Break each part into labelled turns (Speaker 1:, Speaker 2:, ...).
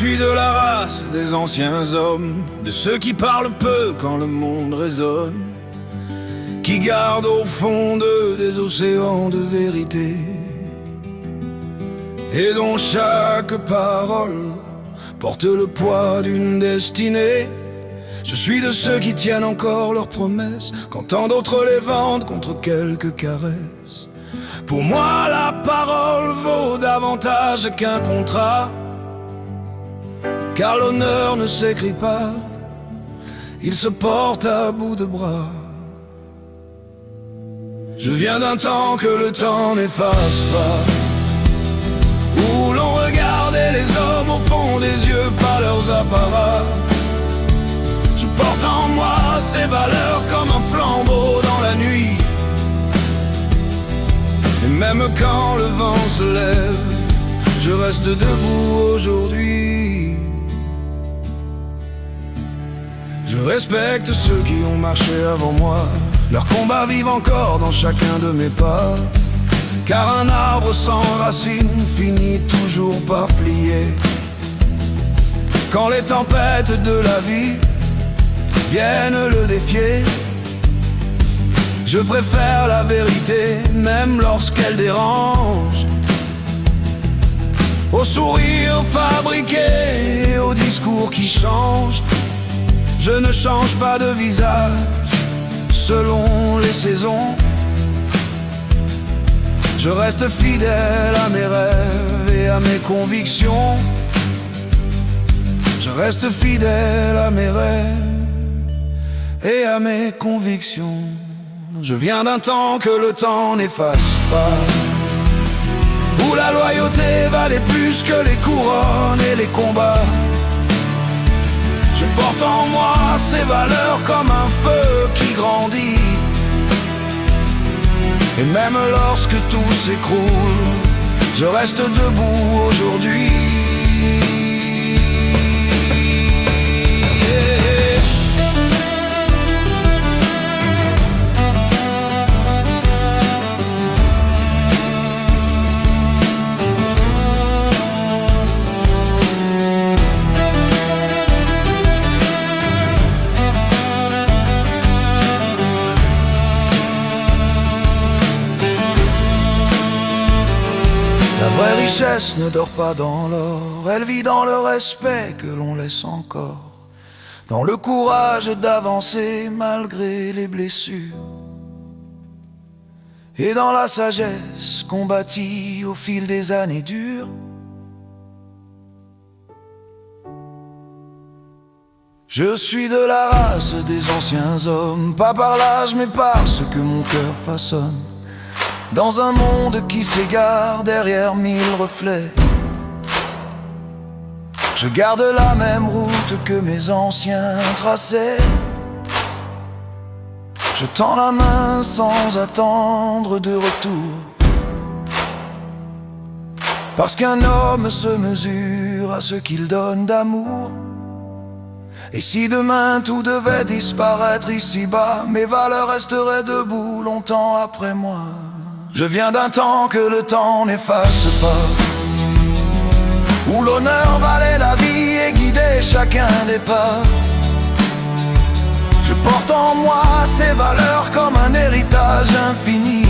Speaker 1: suis de la race des anciens hommes, de ceux qui parlent peu quand le monde résonne, qui gardent au fond d'eux des océans de vérité, et dont chaque parole porte le poids d'une destinée. Je suis de ceux qui tiennent encore leurs promesses, quand tant d'autres les vendent contre quelques caresses. Pour moi la parole vaut davantage qu'un contrat, car l'honneur ne s'écrit pas, il se porte à bout de bras. Je viens d'un temps que le temps n'efface pas, où l'on regardait les hommes au fond des yeux, pas leurs apparats. Je porte en moi ces valeurs comme un flambeau dans la nuit, et même quand le vent se lève, je reste debout aujourd'hui. Je respecte ceux qui ont marché avant moi, leurs combats vivent encore dans chacun de mes pas, car un arbre sans racines finit toujours par plier. Quand les tempêtes de la vie viennent le défier, je préfère la vérité, même lorsqu'elle dérange, au sourire fabriqué, au discours qui change. Je ne change pas de visage selon les saisons, je reste fidèle à mes rêves et à mes convictions. Je reste fidèle à mes rêves et à mes convictions. Je viens d'un temps que le temps n'efface pas, où la loyauté valait plus que les couronnes et les combats. Je porte en moi ces valeurs comme un feu qui grandit, et même lorsque tout s'écroule, je reste debout aujourd'hui. La vraie richesse ne dort pas dans l'or, elle vit dans le respect que l'on laisse encore, dans le courage d'avancer malgré les blessures, et dans la sagesse qu'on bâtit au fil des années dures. Je suis de la race des anciens hommes, pas par l'âge mais par ce que mon cœur façonne, dans un monde qui s'égare derrière mille reflets. Je garde la même route que mes anciens traçaient. Je tends la main sans attendre de retour, parce qu'un homme se mesure à ce qu'il donne d'amour. Et si demain tout devait disparaître ici-bas, mes valeurs resteraient debout longtemps après moi. Je viens d'un temps que le temps n'efface pas, où l'honneur valait la vie et guidait chacun des pas. Je porte en moi ces valeurs comme un héritage infini,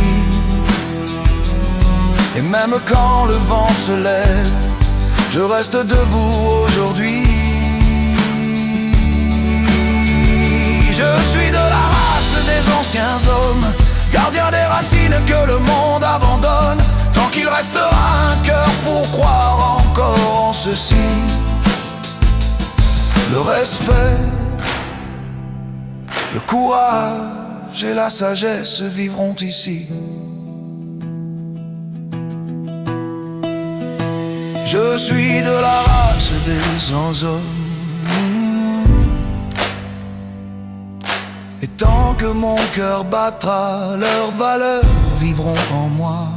Speaker 1: et même quand le vent se lève, je reste debout aujourd'hui. Je suis de la race des anciens hommes, gardien des racines que le monde abandonne, tant qu'il restera un cœur pour croire encore en ceci. Le respect, le courage et la sagesse vivront ici. Je suis de la race des hommes, et tant que mon cœur battra, leurs valeurs vivront en moi.